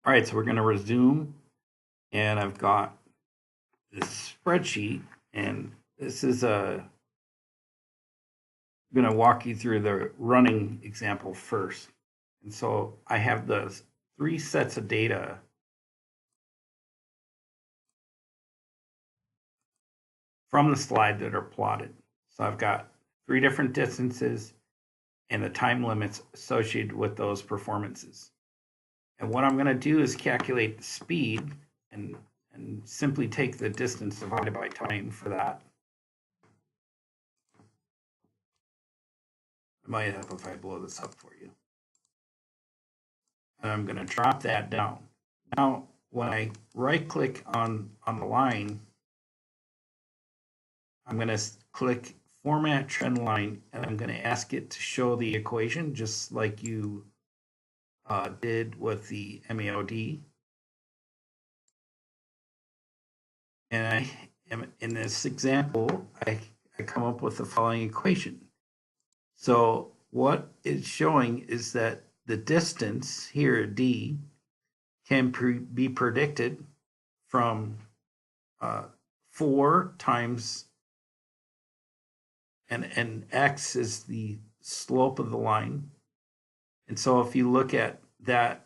All right, so we're going to resume, and I've got this spreadsheet, and this is I'm going to walk you through the running example first. And so I have the 3 sets of data from the slide that are plotted. So I've got 3 different distances and the time limits associated with those performances. And what I'm going to do is calculate the speed and simply take the distance divided by time for that. I might help if I blow this up for you. And I'm going to drop that down. Now, when I right click on the line, I'm going to click Format Trend Line, and I'm going to ask it to show the equation just like you did with the MAOD. And in this example, I come up with the following equation. So what it's showing is that the distance here, D, can be predicted from 4 times, and X is the slope of the line. And so if you look at that,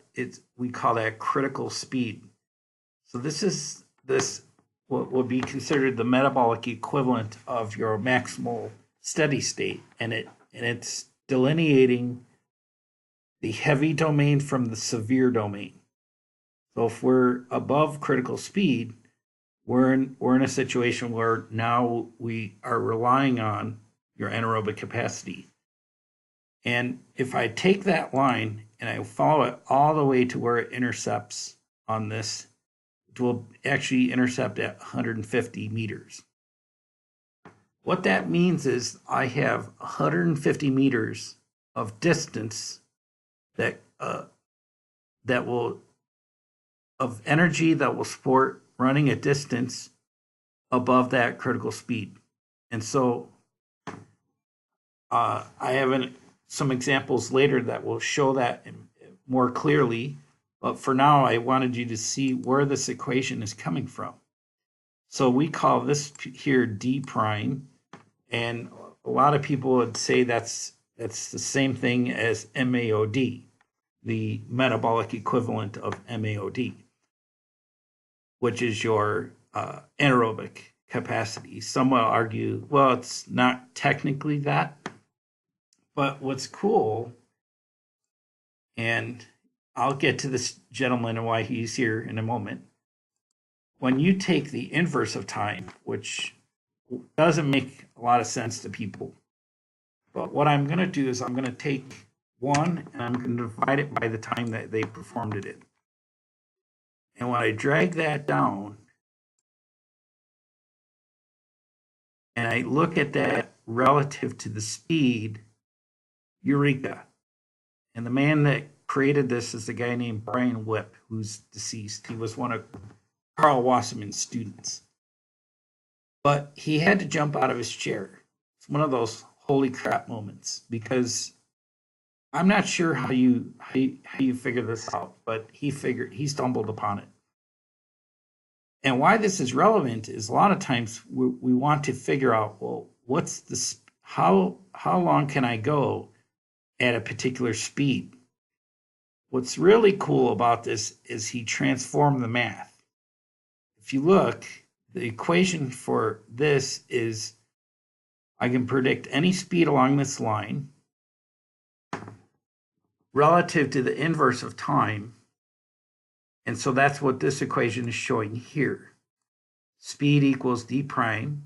we call that critical speed. So this is what would be considered the metabolic equivalent of your maximal steady state, and it's delineating the heavy domain from the severe domain. So if we're above critical speed, we're in a situation where now we are relying on your anaerobic capacity. And if I take that line and I follow it all the way to where it intercepts on this, it will actually intercept at 150 meters. What that means is I have 150 meters of distance that of energy that will support running a distance above that critical speed. And so I have some examples later that will show that more clearly. But for now, I wanted you to see where this equation is coming from. So we call this here D prime, and a lot of people would say that's the same thing as MAOD, the metabolic equivalent of MAOD, which is your anaerobic capacity. Some will argue, well, it's not technically that, but what's cool, and I'll get to this gentleman and why he's here in a moment. When you take the inverse of time, which doesn't make a lot of sense to people, but what I'm going to do is I'm going to take 1 and I'm going to divide it by the time that they performed it in. And when I drag that down and I look at that relative to the speed, eureka. And the man that created this is a guy named Brian Whipp, who's deceased. He was one of Carl Wasserman's students. But he had to jump out of his chair. It's one of those holy crap moments, because I'm not sure how you figure this out, but he stumbled upon it. And why this is relevant is a lot of times we want to figure out, well, what's the how long can I go at a particular speed? What's really cool about this is he transformed the math. If you look, the equation for this is I can predict any speed along this line relative to the inverse of time. And so that's what this equation is showing here. Speed equals D prime,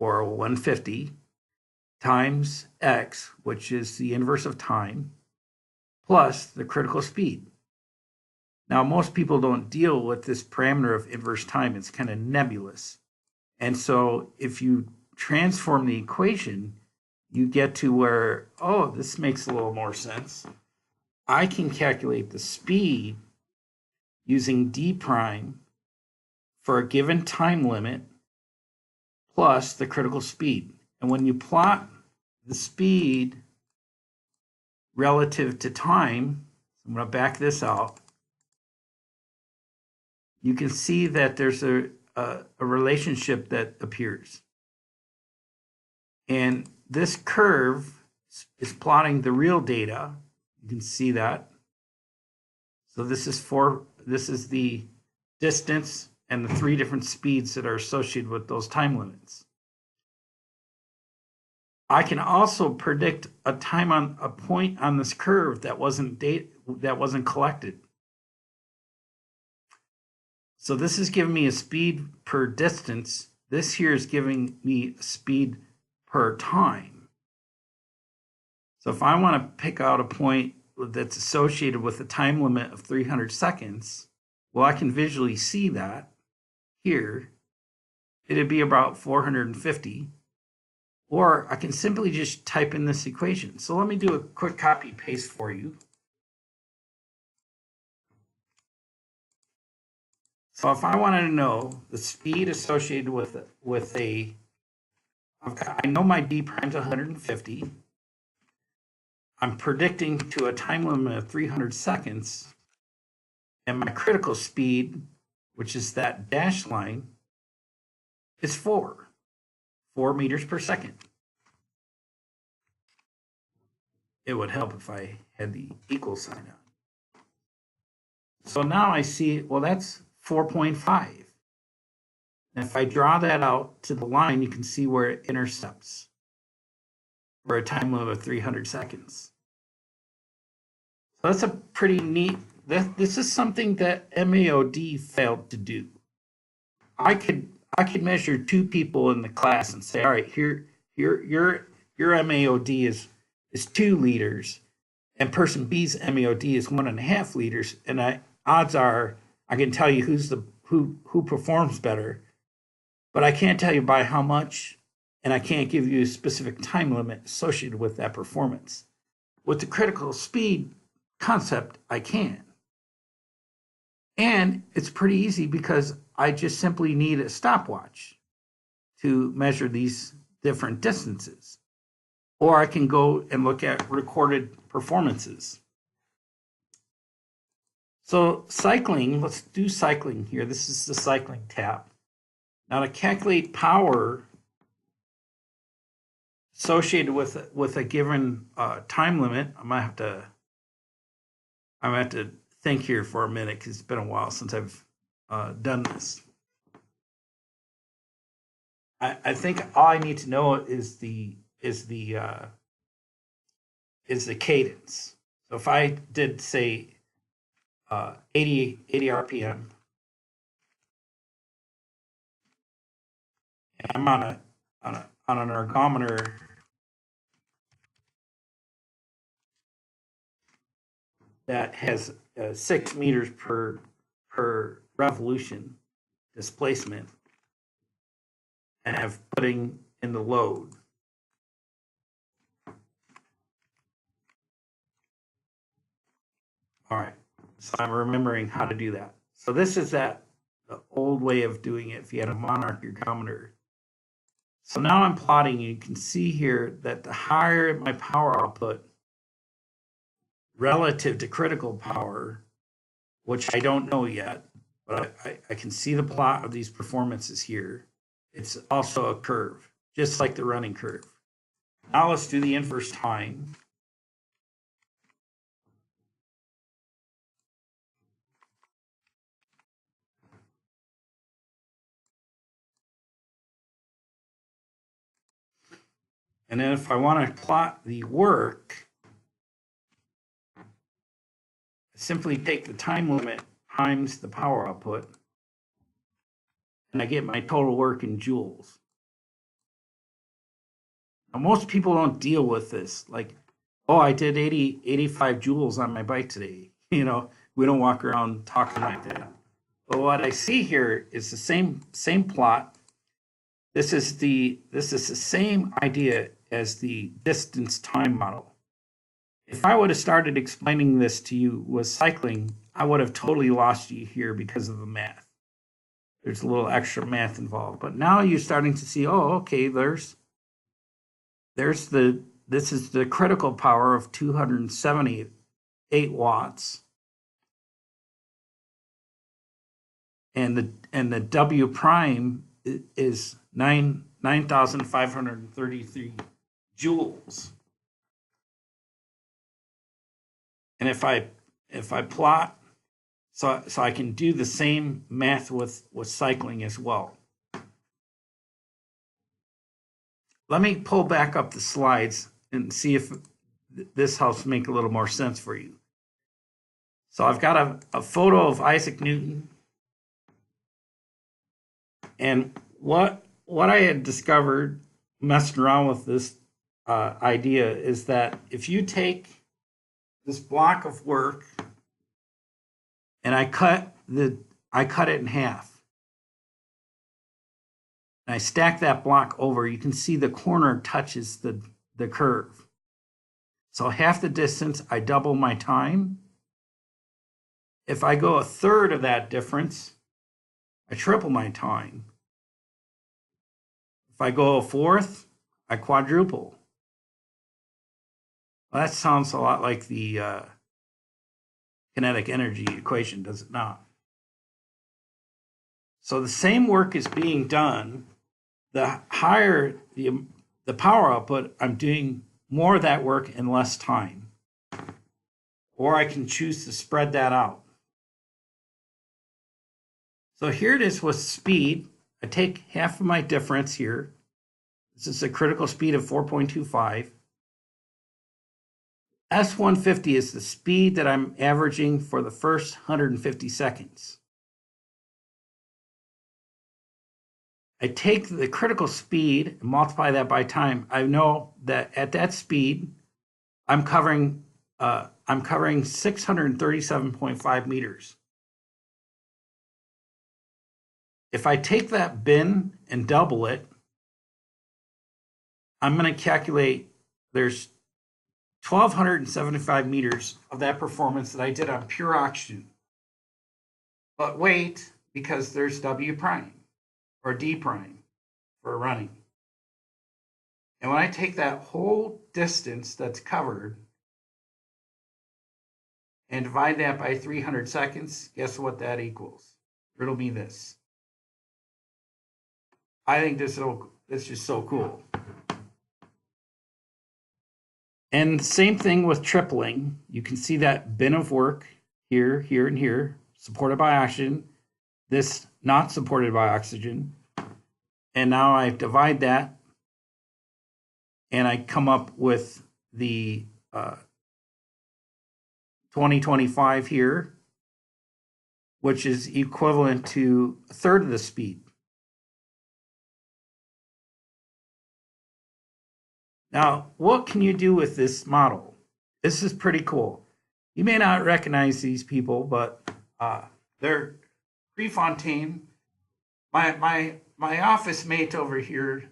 or 150, times X, which is the inverse of time, plus the critical speed. Now, most people don't deal with this parameter of inverse time. It's kind of nebulous. And so if you transform the equation, you get to where, oh, this makes a little more sense. I can calculate the speed using D prime for a given time limit plus the critical speed. And when you plot the speed relative to time, I'm going to back this out. you can see that there's a relationship that appears. And this curve is plotting the real data. You can see that. So this is the distance and the 3 different speeds that are associated with those time limits. I can also predict a time on a point on this curve that wasn't collected. So this is giving me a speed per distance. This here is giving me a speed per time. So if I want to pick out a point that's associated with a time limit of 300 seconds, well, I can visually see that here. It'd be about 450. Or I can simply just type in this equation. So let me do a quick copy paste for you. So if I wanted to know the speed associated with I know my d prime is 150. I'm predicting to a time limit of 300 seconds. And my critical speed, which is that dashed line, is 4 meters per second. It would help if I had the equal sign on. So now I see, well, that's 4.5. And if I draw that out to the line, you can see where it intercepts for a time limit of 300 seconds. So that's a pretty neat, this is something that MAOD failed to do. I could measure 2 people in the class and say, all right, here your MAOD is 2 liters, and person B's MAOD is 1.5 liters, and odds are I can tell you who performs better, but I can't tell you by how much, and I can't give you a specific time limit associated with that performance. With the critical speed concept, I can. And it's pretty easy because I just simply need a stopwatch to measure these different distances. Or I can go and look at recorded performances. So cycling, let's do cycling here. This is the cycling tab. Now to calculate power associated with a given time limit, I'm gonna have to think here for a minute because it's been a while since I've done this. I think all I need to know is the cadence. So if I did say 80 RPM, and I'm on an ergometer that has 6 meters per revolution displacement, and have putting in the load. All right, so I'm remembering how to do that. So this is the old way of doing it if you had a Monarch ergometer. So now I'm plotting, you can see here that the higher my power output relative to critical power, which I don't know yet, but I can see the plot of these performances here. It's also a curve, just like the running curve. Now let's do the inverse time. And then if I want to plot the work, I simply take the time limit times the power output, and I get my total work in joules. Now, most people don't deal with this. Like, oh, I did 85 joules on my bike today. You know, we don't walk around talking like that. But what I see here is the same plot. This is the same idea as the distance time model. If I would have started explaining this to you with cycling, I would have totally lost you here because of the math. There's a little extra math involved. But now you're starting to see, oh, okay, this is the critical power of 278 watts. the W prime is 9,533 joules. And if I plot, so I can do the same math with cycling as well. Let me pull back up the slides and see if this helps make a little more sense for you. So I've got a photo of Isaac Newton. And what I had discovered messing around with this idea is that if you take this block of work and I cut it in half, and I stack that block over, you can see the corner touches the curve. So half the distance, I double my time. If I go a third of that difference, I triple my time. If I go a fourth, I quadruple. Well, that sounds a lot like the kinetic energy equation, does it not? So the same work is being done. The higher the power output, I'm doing more of that work in less time. Or I can choose to spread that out. So here it is with speed. I take half of my difference here. This is a critical speed of 4.25. S150 is the speed that I'm averaging for the first 150 seconds. I take the critical speed and multiply that by time. I know that at that speed, I'm covering 637.5 meters. If I take that bin and double it, I'm going to calculate there's 1,275 meters of that performance that I did on pure oxygen. But wait, because there's W prime or D prime for running. And when I take that whole distance that's covered and divide that by 300 seconds, guess what that equals? Riddle me this. I think this is just so cool. And same thing with tripling. You can see that bin of work here, here, and here, supported by oxygen. This not supported by oxygen. And now I divide that, and I come up with the 2025 here, which is equivalent to a third of the speed. Now, what can you do with this model? This is pretty cool. You may not recognize these people, but they're Prefontaine. My office mate over here,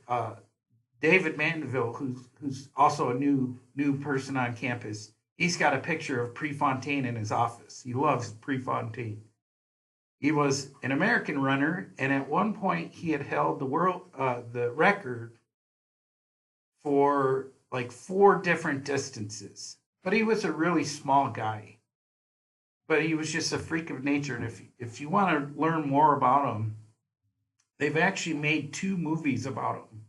David Mandeville, who's also a new person on campus. He's got a picture of Prefontaine in his office. He loves Prefontaine. He was an American runner, and at one point he had held the record for like 4 different distances. But he was a really small guy. But he was just a freak of nature. And if you want to learn more about him, they've actually made 2 movies about him.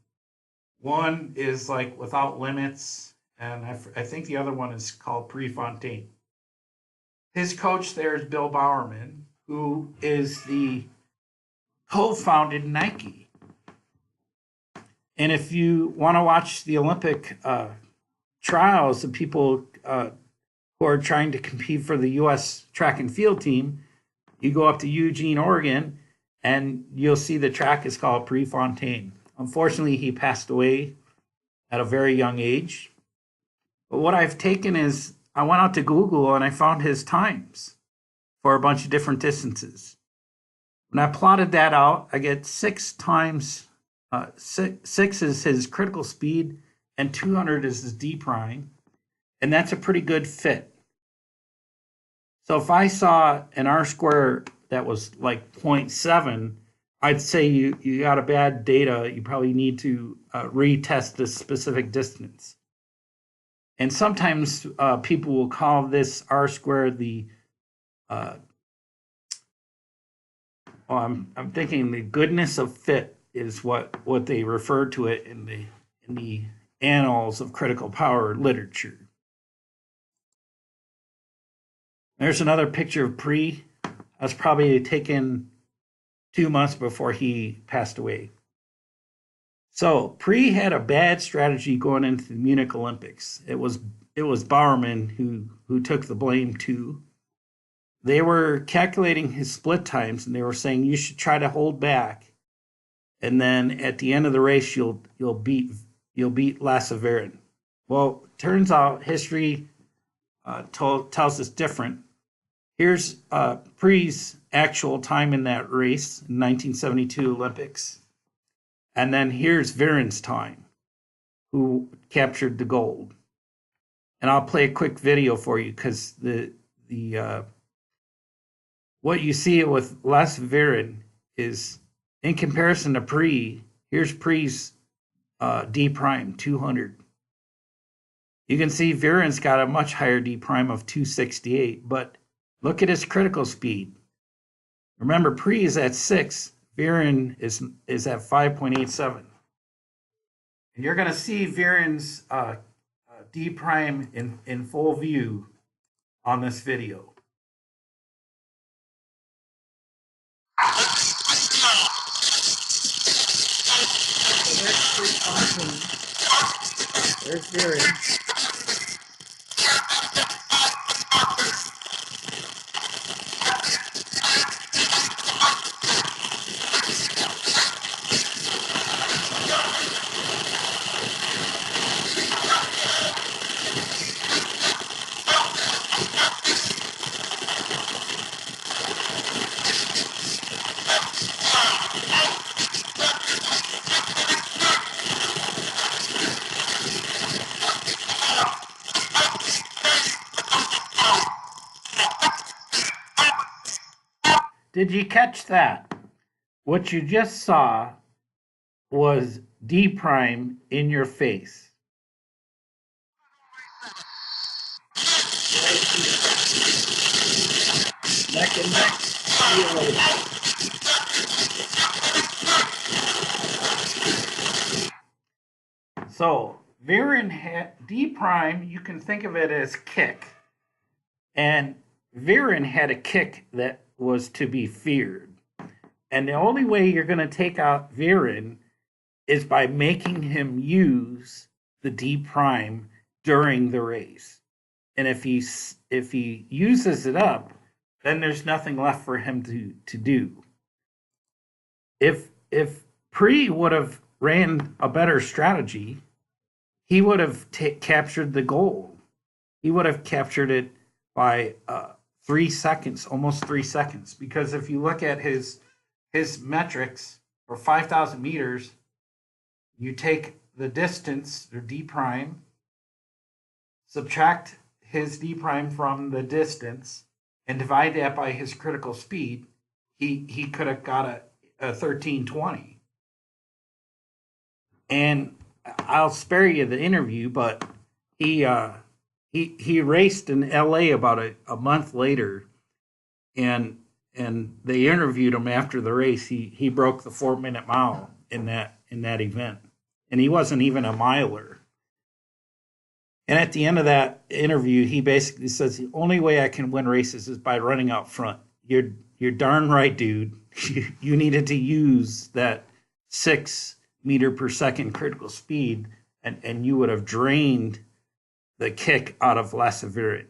One is like Without Limits, and I think the other one is called Prefontaine. His coach there is Bill Bowerman, who is the co-founded Nike. And if you want to watch the Olympic trials of people who are trying to compete for the U.S. track and field team, you go up to Eugene, Oregon, and you'll see the track is called Prefontaine. Unfortunately, he passed away at a very young age. But what I've taken is I went out to Google and I found his times for a bunch of different distances. When I plotted that out, I get 6 times 6 is his critical speed, and 200 is his D prime, and that's a pretty good fit. So if I saw an R square that was like 0.7, I'd say you got a bad data. You probably need to retest this specific distance. And sometimes people will call this R square the I'm thinking the goodness of fit is what they refer to it in the annals of critical power literature. There's another picture of Pre. That's probably taken 2 months before he passed away. So Pre had a bad strategy going into the Munich Olympics. It was Bowerman who took the blame too. They were calculating his split times and they were saying you should try to hold back, and then at the end of the race you'll beat Lasseverin. Well, turns out history tells us different. Here's Pre's actual time in that race in 1972 Olympics. And then here's Viren's time, who captured the gold. And I'll play a quick video for you because the what you see with Lasseverin is in comparison to Pre. Here's Pre's D prime 200. You can see Viren's got a much higher D prime of 268, but look at his critical speed. Remember, Pre is at 6. Viren is at 5.87. And you're going to see Viren's D prime in full view on this video. There's Viren. Did you catch that? What you just saw was D prime in your face. Neck and neck. See you later. So Viren had D prime, you can think of it as kick. And Viren had a kick that was to be feared. And the only way you're going to take out Viren is by making him use the D prime during the race. And if he uses it up, then there's nothing left for him to do. If Pre would have ran a better strategy, he would have captured the gold. He would have captured it by 3 seconds, almost 3 seconds. Because if you look at his metrics for 5,000 meters, you take the distance, or D prime, subtract his D prime from the distance, and divide that by his critical speed, he could have got a 13:20. And I'll spare you the interview, but he raced in LA about a month later, and they interviewed him after the race. He broke the 4-minute mile in that event, and he wasn't even a miler. And at the end of that interview, he basically says the only way I can win races is by running out front. You're darn right, dude. You needed to use that 6 meter per second critical speed, and you would have drained the kick out of Lasseverin.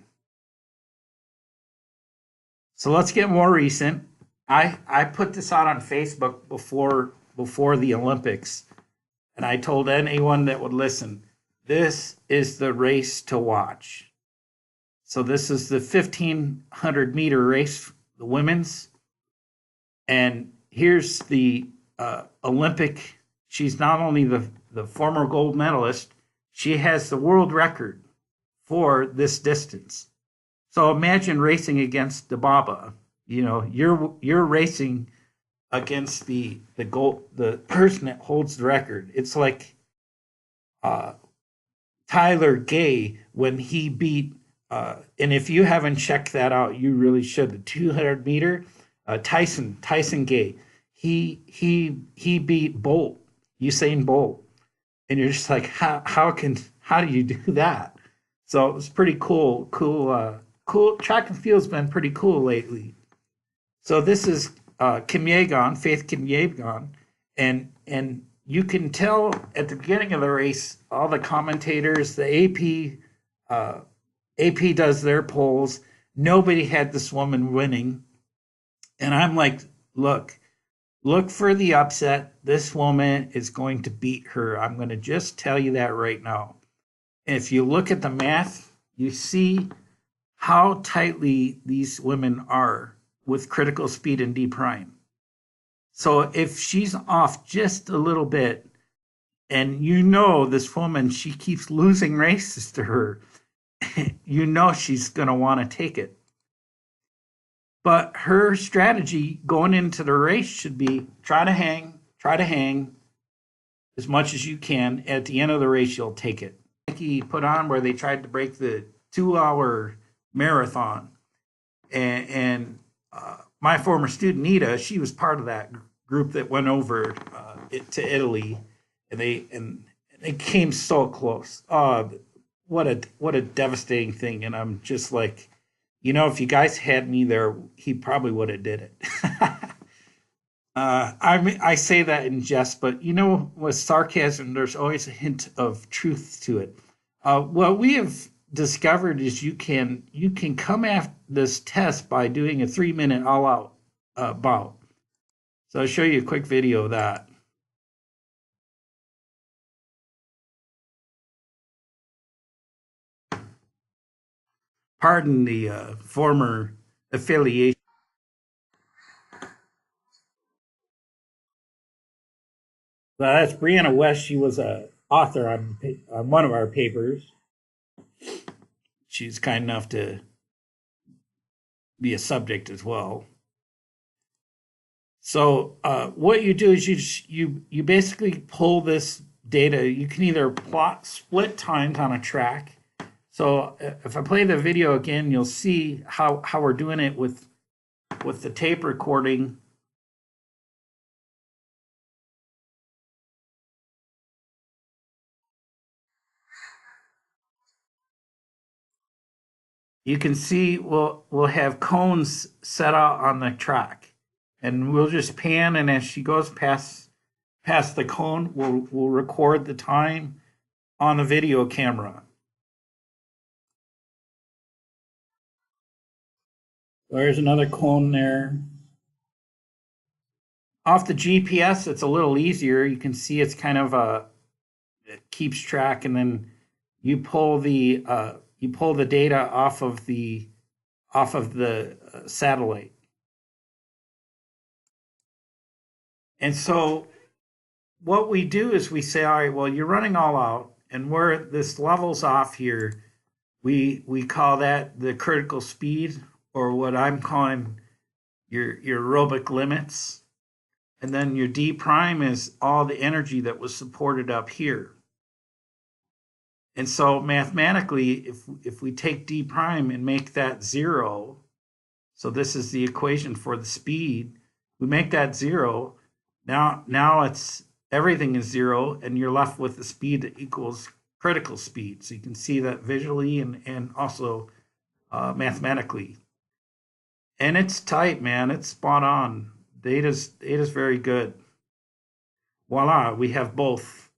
So let's get more recent. I put this out on Facebook before the Olympics, and I told anyone that would listen, this is the race to watch. So this is the 1,500 meter race, the women's, and here's the Olympic. She's not only the former gold medalist, she has the world record for this distance. So imagine racing against Dababa. You know, you're racing against the person that holds the record. It's like Tyler Gay when he beat. And if you haven't checked that out, you really should. The 200 meter. Tyson Gay. He beat Bolt, Usain Bolt, and you're just like, how do you do that? So it was pretty cool. Track and field's been pretty cool lately. So this is Kim Yegon, Faith Kim Yegon, and you can tell at the beginning of the race, all the commentators, the AP does their polls. Nobody had this woman winning, and I'm like, look for the upset. This woman is going to beat her. I'm going to just tell you that right now. And if you look at the math, you see how tightly these women are with critical speed and D prime. So if she's off just a little bit, and you know this woman, she keeps losing races to her, you know she's going to want to take it. But her strategy going into the race should be try to hang as much as you can. At the end of the race, you'll take it. He put on where they tried to break the 2-hour marathon, and my former student Nita, she was part of that group that went over to Italy, and they came so close. What a devastating thing! And I'm just like, if you guys had me there, he probably would have did it. I say that in jest, but with sarcasm, there's always a hint of truth to it. What we have discovered is you can come after this test by doing a 3-minute all-out bout. So I'll show you a quick video of that. Pardon the former affiliation. That's Brianna West. She was a author on one of our papers. She's kind enough to be a subject as well. So what you do is you basically pull this data. You can either plot split times on a track. So if I play the video again, you'll see how we're doing it with the tape recording. You can see we'll have cones set out on the track, and we'll just pan, and as she goes past the cone, we'll record the time on the video camera. There's another cone there. Off the GPS, it's a little easier. You can see it's kind of it keeps track, and then you pull the data off of the satellite. And so what we do is we say, all right, well, you're running all out, and where this level's off here, we call that the critical speed, or what I'm calling your aerobic limits. And then your D prime is all the energy that was supported up here. And so mathematically, if we take D prime and make that 0, so this is the equation for the speed, we make that 0. Now it's everything is 0, and you're left with the speed that equals critical speed. So you can see that visually and also mathematically. And it's tight, man. It's spot on. Data's very good. Voila, we have both.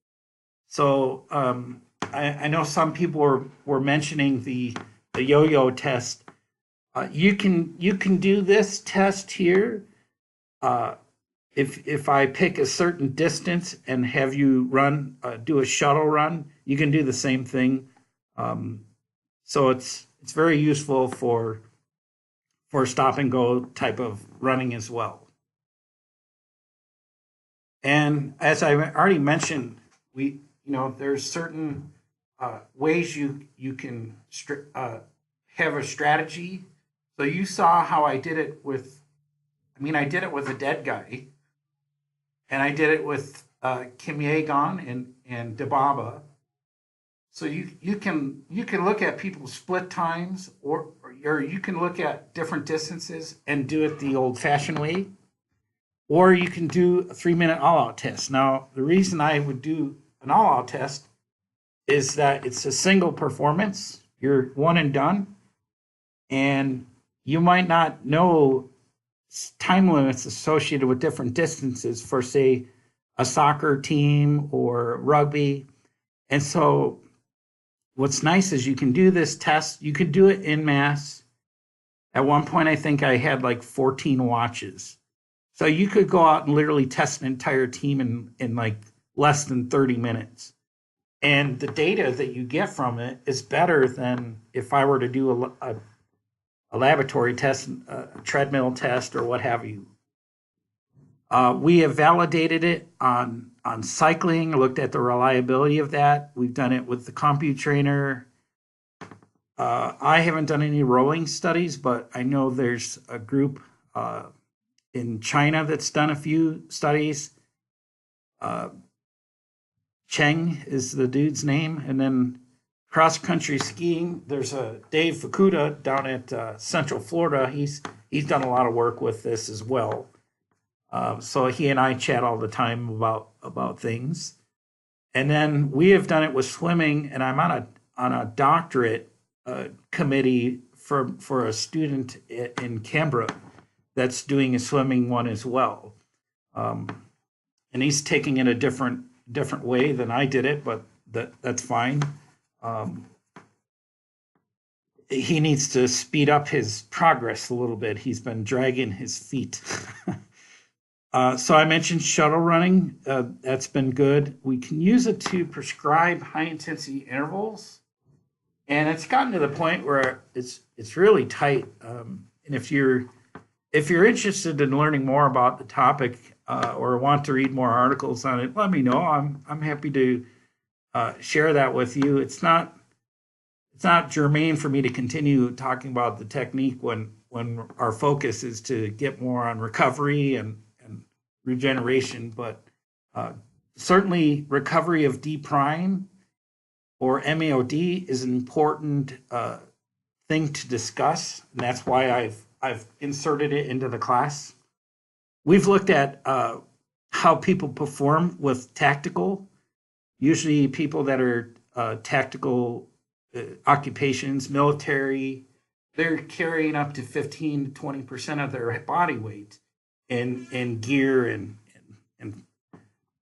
So I know some people were mentioning the yo-yo test. You can do this test here. If I pick a certain distance and have you do a shuttle run, you can do the same thing. So it's very useful for stop and go type of running as well. And as I already mentioned, there's certain ways you can have a strategy. So you saw how I did it with a dead guy, and I did it with Kim Yegon and Dababa. So you can look at people's split times, or you can look at different distances and do it the old fashioned way, or you can do a 3 minute all out test. Now, the reason I would do an all out test is that it's a single performance. You're one and done, and you might not know time limits associated with different distances for, say, a soccer team or rugby. And so what's nice is you can do this test. You can do it in mass. At one point, I think I had like 14 watches. So you could go out and literally test an entire team in like less than 30 minutes. And the data that you get from it is better than if I were to do a laboratory test, a treadmill test, or what have you. We have validated it on cycling, looked at the reliability of that. We've done it with the CompuTrainer. I haven't done any rowing studies, but I know there's a group in China that's done a few studies. Cheng is the dude's name. And then cross country skiing, there's a Dave Fukuda down at Central Florida. He's done a lot of work with this as well. So he and I chat all the time about things. And then we have done it with swimming, and I'm on a doctorate committee for a student in Canberra that's doing a swimming one as well. And he's taking it a different way than I did it, but that's fine. He needs to speed up his progress a little bit. He's been dragging his feet. So I mentioned shuttle running. That's been good. We can use it to prescribe high intensity intervals, and it's gotten to the point where it's really tight. And if you're interested in learning more about the topic or want to read more articles on it, let me know. I'm happy to share that with you. It's not germane for me to continue talking about the technique when our focus is to get more on recovery and regeneration, but certainly recovery of D prime or MAOD is an important thing to discuss, and that's why I've inserted it into the class. We've looked at how people perform with tactical, usually people that are tactical occupations, military. They're carrying up to 15 to 20% of their body weight in gear and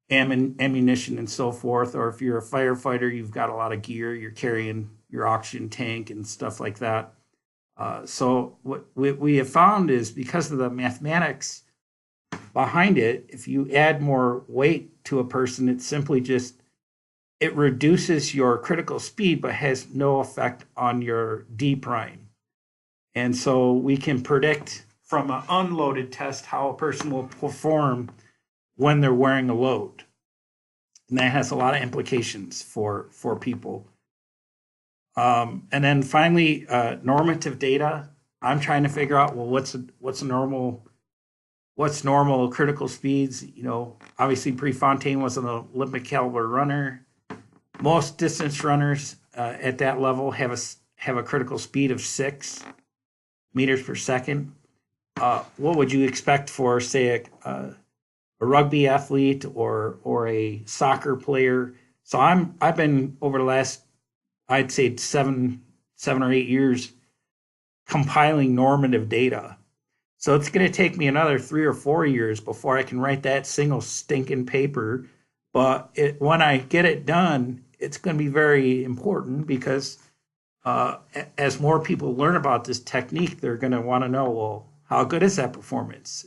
ammunition and so forth. Or if you're a firefighter, you've got a lot of gear. You're carrying your oxygen tank and stuff like that. So what we have found is, because of the mathematics behind it, if you add more weight to a person, it simply it reduces your critical speed, but has no effect on your D prime. And so we can predict from an unloaded test how a person will perform when they're wearing a load. And that has a lot of implications for people. And then finally, normative data. I'm trying to figure out, well, what's normal critical speeds. Obviously Prefontaine was an Olympic caliber runner. Most distance runners at that level have a critical speed of 6 meters per second. What would you expect for, say, a rugby athlete or a soccer player? So I've been, over the last, I'd say 7 or 8 years, compiling normative data. So it's going to take me another 3 or 4 years before I can write that single stinking paper. But when I get it done, it's going to be very important, because as more people learn about this technique, they're going to want to know, well, how good is that performance?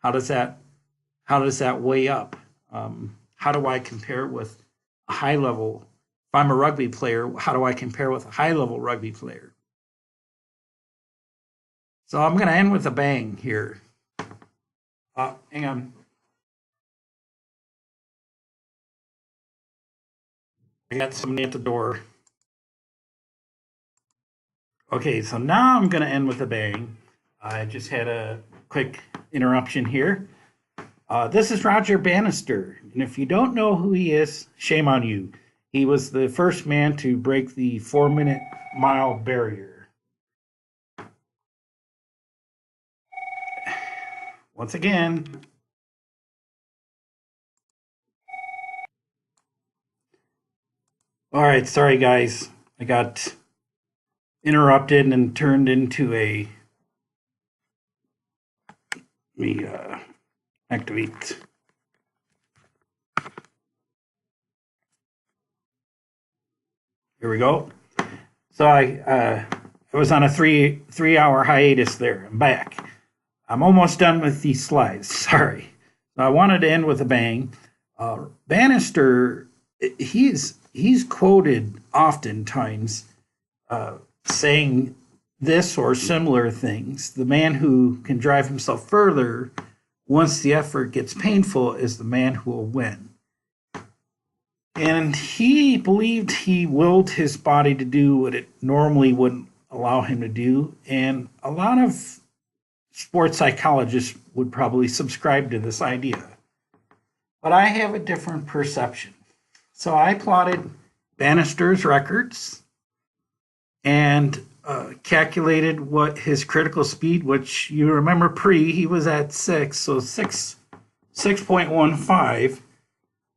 How does that weigh up? How do I compare with a high level? If I'm a rugby player, how do I compare with a high level rugby player? So I'm going to end with a bang here. Hang on. I got somebody at the door. Okay, so now I'm going to end with a bang. I just had a quick interruption here. This is Roger Bannister, and if you don't know who he is, shame on you. He was the first man to break the 4-minute mile barrier. Once again, all right, sorry guys. I got interrupted and turned into a activate. Here we go. So I was on a three-hour hiatus there. I'm back. I'm almost done with these slides. Sorry. I wanted to end with a bang. Bannister, he's quoted oftentimes saying this or similar things. The man who can drive himself further once the effort gets painful is the man who will win. And he believed he willed his body to do what it normally wouldn't allow him to do. And a lot of sports psychologists would probably subscribe to this idea. But I have a different perception. So I plotted Bannister's records and calculated what his critical speed, which you remember he was at 6, so 6.15.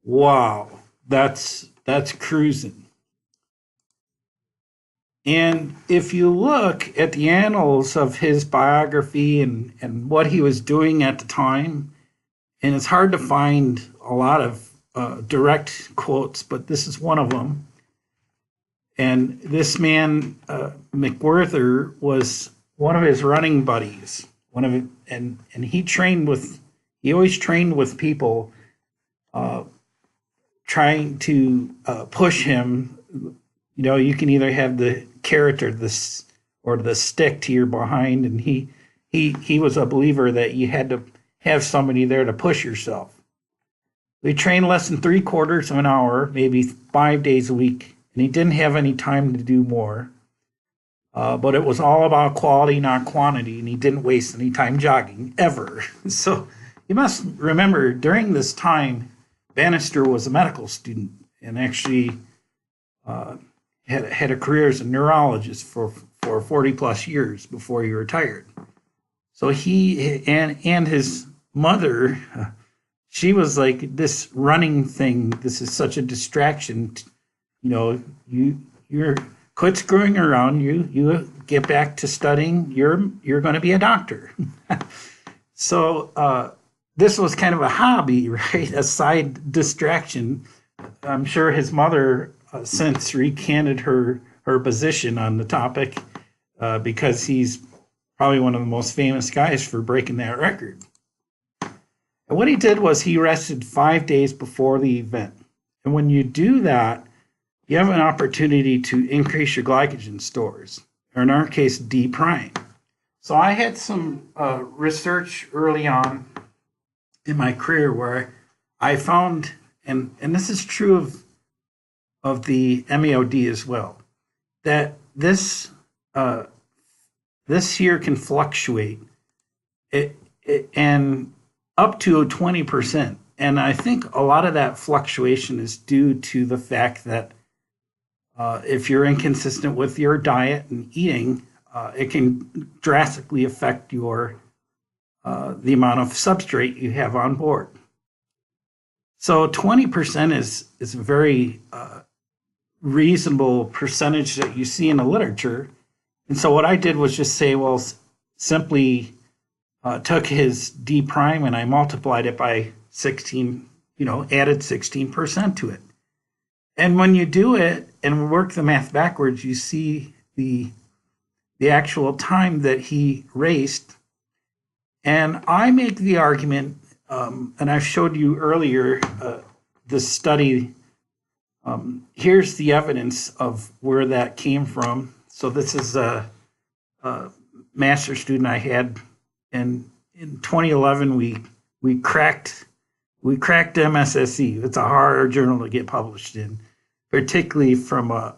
Wow, that's cruising. And if you look at the annals of his biography and what he was doing at the time, and it's hard to find a lot of direct quotes, but this is one of them. And this man, McWhirter, was one of his running buddies. And he always trained with people trying to push him. You know, you can either have the carrot or the stick to your behind, and he was a believer that you had to have somebody there to push yourself. We trained less than 3/4 of an hour, maybe 5 days a week, and he didn't have any time to do more. But it was all about quality, not quantity, and he didn't waste any time jogging, ever. So you must remember, during this time, Bannister was a medical student and actually had a career as a neurologist for 40 plus years before he retired. So he and his mother, she was like, this running thing, this is such a distraction. You know, you're quit screwing around, you get back to studying, you're going to be a doctor. So this was kind of a hobby, right? A side distraction. I'm sure his mother since recanted her position on the topic because he's probably one of the most famous guys for breaking that record. And what he did was he rested 5 days before the event. And when you do that, you have an opportunity to increase your glycogen stores, or in our case, D prime. So I had some research early on in my career where I found, and this is true of the MAOD as well, that this here can fluctuate and up to 20%. And I think a lot of that fluctuation is due to the fact that if you're inconsistent with your diet and eating, it can drastically affect your the amount of substrate you have on board. So 20% is a very reasonable percentage that you see in the literature. And so what I did was just say, well, simply took his D prime and I multiplied it by 16, added 16% to it. And when you do it and work the math backwards, you see the actual time that he raced. And I make the argument, and I showed you earlier this study. Here's the evidence of where that came from. So this is a master's student I had, and in 2011 we cracked MSSE. It's a hard journal to get published in, particularly from an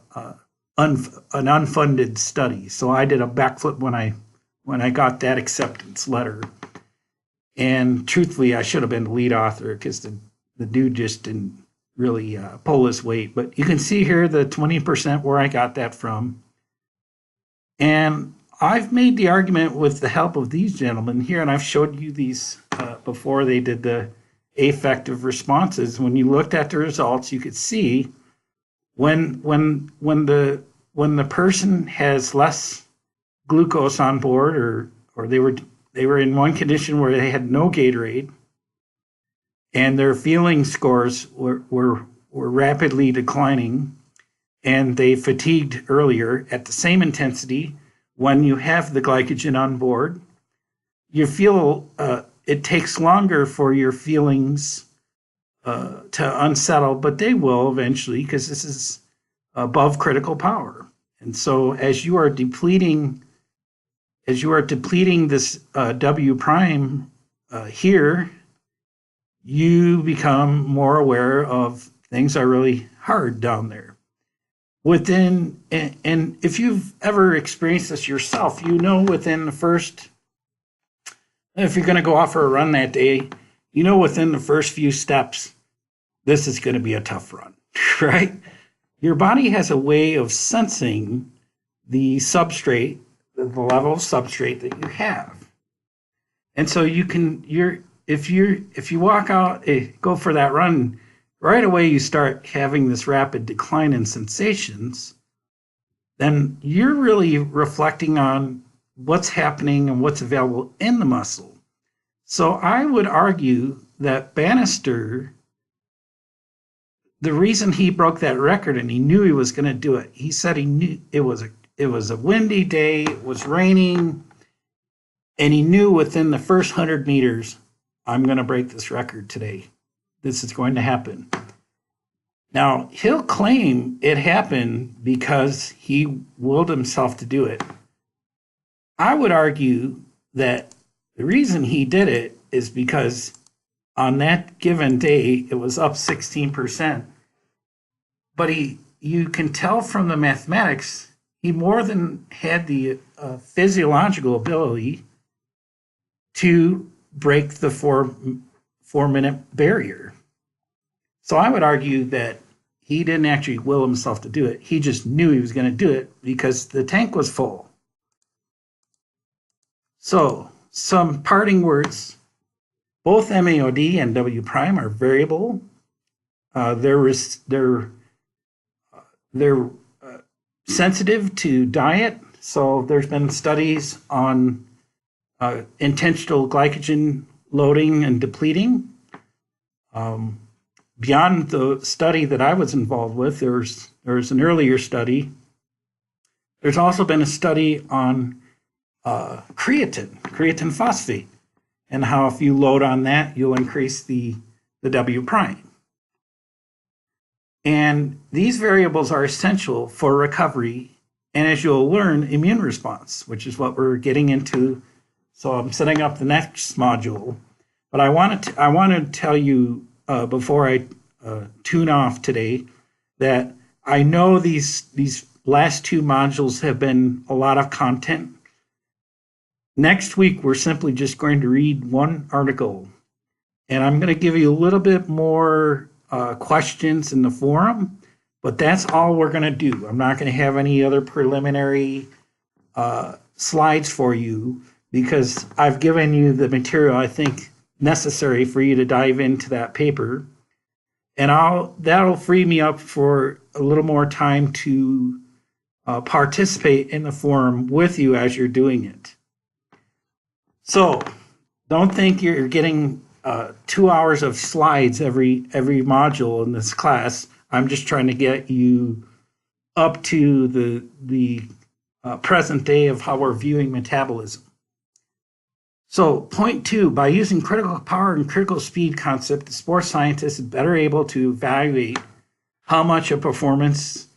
unfunded study. So I did a backflip when I got that acceptance letter. And truthfully, I should have been the lead author because the dude just didn't really pull this weight. But you can see here the 20% where I got that from. And I've made the argument with the help of these gentlemen here, and I've showed you these before they did the affective responses. When you looked at the results, you could see when the person has less glucose on board, or they were in one condition where they had no Gatorade, and their feeling scores were rapidly declining, and they fatigued earlier at the same intensity. When you have the glycogen on board, you feel it takes longer for your feelings to unsettle, but they will eventually, because this is above critical power. And so as you are depleting this W prime here, you become more aware of things are really hard down there. And if you've ever experienced this yourself, you know within the first, if you're going to go off for a run that day, you know within the first few steps, this is going to be a tough run, right? Your body has a way of sensing the substrate, the level of substrate that you have. And so if you walk out, go for that run, right away you start having this rapid decline in sensations, then you're really reflecting on what's happening and what's available in the muscle. So I would argue that Bannister, the reason he broke that record, and he knew he was going to do it, he said he knew it was a windy day, it was raining, and he knew within the first 100 meters, I'm going to break this record today. This is going to happen. Now, he'll claim it happened because he willed himself to do it. I would argue that the reason he did it is because on that given day, it was up 16%. But you can tell from the mathematics, he more than had the physiological ability to break the four-minute barrier. So I would argue that he didn't actually will himself to do it. He just knew he was going to do it because the tank was full. So some parting words. Both MAOD and W prime are variable. They're sensitive to diet. So there's been studies on intentional glycogen loading and depleting. Beyond the study that I was involved with, there's an earlier study. There's also been a study on creatine phosphate, and how if you load on that, you'll increase the W prime. And these variables are essential for recovery, and as you'll learn, immune response, which is what we're getting into. So I'm setting up the next module, but I want to tell you before I tune off today that I know these last two modules have been a lot of content. Next week, we're simply just going to read one article, and I'm going to give you a little bit more questions in the forum, but that's all we're going to do. I'm not going to have any other preliminary slides for you because I've given you the material I think necessary for you to dive into that paper, and that'll free me up for a little more time to participate in the forum with you as you're doing it. So don't think you're getting 2 hours of slides every module in this class. I'm just trying to get you up to the present day of how we're viewing metabolism. So point 2, by using critical power and critical speed concept, the sports scientist is better able to evaluate how much of performance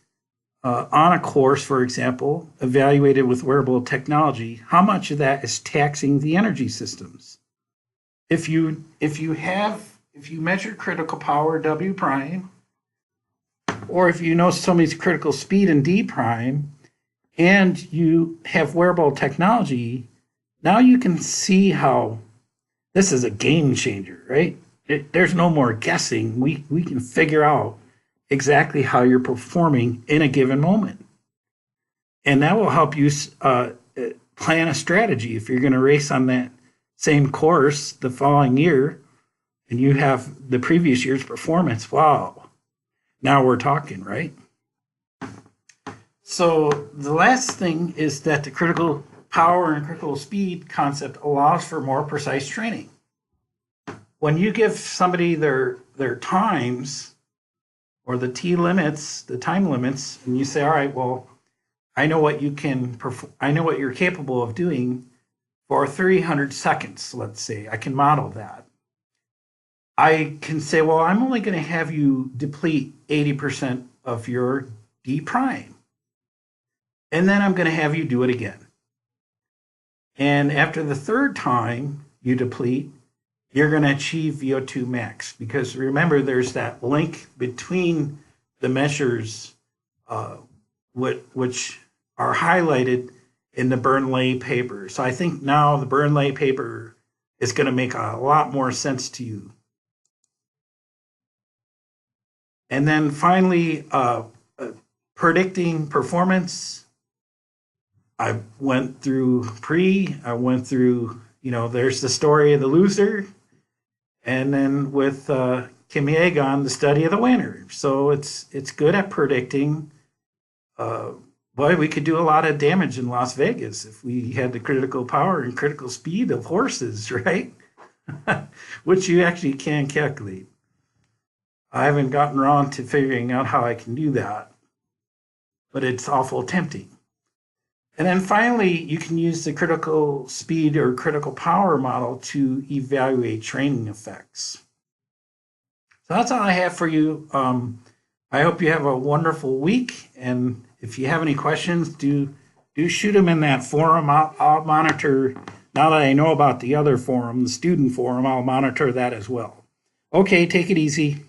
on a course, for example, evaluated with wearable technology, how much of that is taxing the energy systems. If you measure critical power W prime, or if you know somebody's critical speed in D prime, and you have wearable technology, now you can see how this is a game changer, right? There's no more guessing. We can figure out exactly how you're performing in a given moment. And that will help you plan a strategy. If you're going to race on that same course the following year and you have the previous year's performance, wow, now we're talking, right? So the last thing is that the critical power and critical speed concept allows for more precise training. When you give somebody their times or the time limits, and you say, all right, well, I know what you're capable of doing for 300 seconds, let's say. I can model that. I can say, well, I'm only going to have you deplete 80% of your D prime. And then I'm going to have you do it again. And after the third time you deplete, you're going to achieve VO2 max. Because remember, there's that link between the measures, which are highlighted in the Burnley paper. So I think now the Burnley paper is going to make a lot more sense to you. And then finally, predicting performance. I went through I went through, there's the story of the loser. And then with Kim Yegon, the study of the winner. So it's good at predicting. Boy, we could do a lot of damage in Las Vegas if we had the critical power and critical speed of horses, right? Which you actually can calculate. I haven't gotten around to figuring out how I can do that, but it's awful tempting. And then finally, you can use the critical speed or critical power model to evaluate training effects. So that's all I have for you. I hope you have a wonderful week. And if you have any questions, do shoot them in that forum. I'll monitor, now that I know about the other forum, the student forum, I'll monitor that as well. Okay, take it easy.